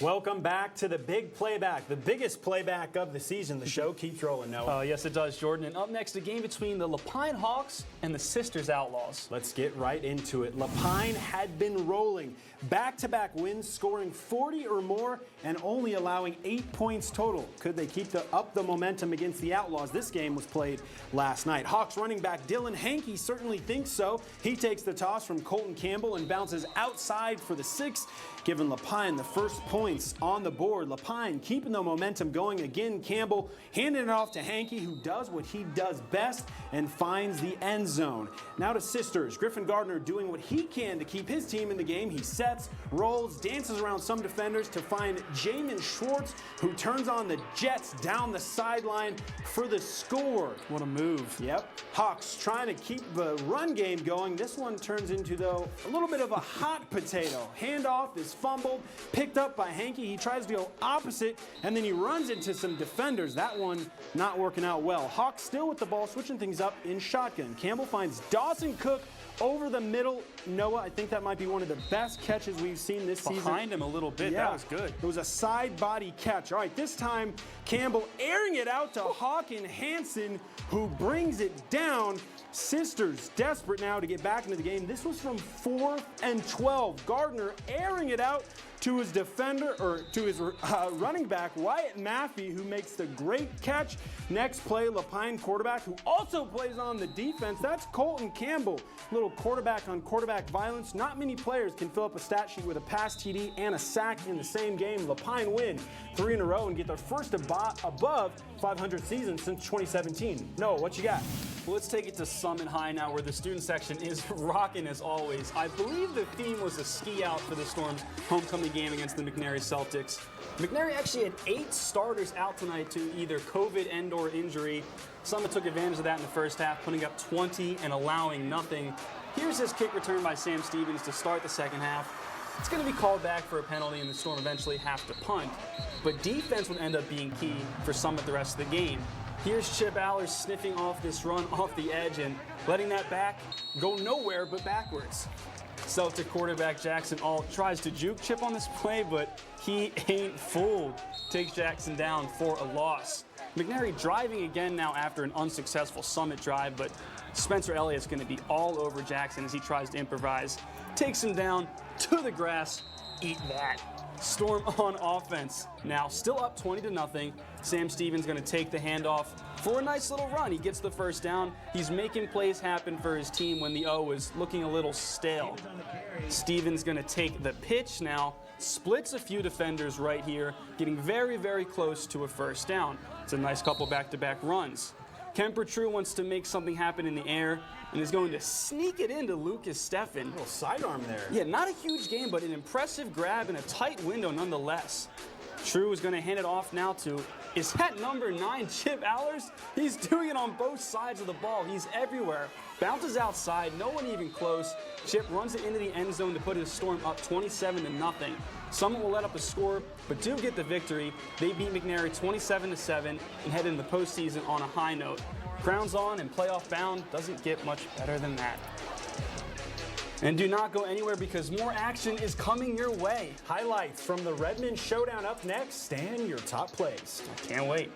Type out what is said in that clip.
Welcome back to the Big Playback, the biggest playback of the season. The show keeps rolling, Noah. Yes, it does, Jordan. And up next, a game between the Lapine Hawks and the Sisters Outlaws. Let's get right into it. Lapine had been rolling. Back-to-back wins, scoring 40 or more and only allowing 8 points total. Could they keep up the momentum against the Outlaws? This game was played last night. Hawks running back Dylan Hankey certainly thinks so. He takes the toss from Colton Campbell and bounces outside for the 6, giving Lapine the first points on the board. Lapine keeping the momentum going again. Campbell handing it off to Hankey, who does what he does best and finds the end zone. Now to Sisters. Griffin Gardner doing what he can to keep his team in the game. He sets, rolls, dances around some defenders to find Jamin Schwartz, who turns on the Jets down the sideline for the score. What a move. Yep. Hawks trying to keep the run game going. This one turns into, though, a little bit of a hot potato. Handoff is fumbled, picked up by Hankey. He tries to go opposite, and then he runs into some defenders. That one not working out well. Hawks still with the ball, switching things up in shotgun. Campbell finds Dawson Cook over the middle. Noah, I think that might be one of the best catches we've seen this season. Behind him a little bit. Yeah, that was good. It was a side body catch. All right, this time Campbell airing it out to Hawkin Hansen, who brings it down. Sisters desperate now to get back into the game. This was from 4th and 12. Gardner airing it out to his defender, or to his running back, Wyatt Maffey, who makes the great catch. Next play, Lapine quarterback, who also plays on the defense. That's Colton Campbell. Little quarterback on quarterback violence. Not many players can fill up a stat sheet with a pass TD and a sack in the same game. Lapine win 3 in a row and get their first above 500 season since 2017. Noah, what you got? Well, let's take it to Summit High now, where the student section is rocking as always. I believe the theme was a ski out for the Storm's homecoming game against the McNary Celtics. McNary actually had 8 starters out tonight to either COVID and/or injury. Summit took advantage of that in the first half, putting up 20 and allowing nothing. Here's this kick return by Sam Stevens to start the second half. It's going to be called back for a penalty, and the Storm eventually have to punt. But defense would end up being key for Summit the rest of the game. Here's Chip Allers sniffing off this run off the edge and letting that back go nowhere but backwards. Celtic quarterback Jackson Alt tries to juke Chip on this play, but he ain't fooled. Takes Jackson down for a loss. McNary driving again now after an unsuccessful Summit drive, but Spencer Elliott's going to be all over Jackson as he tries to improvise. Takes him down to the grass. Eat that. Storm on offense. Now still up 20-0. Sam Stevens going to take the handoff for a nice little run. He gets the first down. He's making plays happen for his team when the O is looking a little stale. Stevens going to take the pitch now. Splits a few defenders right here, getting very, very close to a first down. It's a nice couple back-to-back runs. Kemper True wants to make something happen in the air and is going to sneak it into Lucas Steffen. A little sidearm there. Yeah, not a huge game, but an impressive grab in a tight window nonetheless. True is going to hand it off now to, is that number 9, Chip Allers? He's doing it on both sides of the ball. He's everywhere. Bounces outside, no one even close. Chip runs it into the end zone to put his Storm up 27-0. Summit will let up a score, but do get the victory. They beat McNary 27-7 and head into the postseason on a high note. Crowns on and playoff bound, doesn't get much better than that. And do not go anywhere because more action is coming your way. Highlights from the Redmond Showdown up next. Stan, your top plays. Can't wait.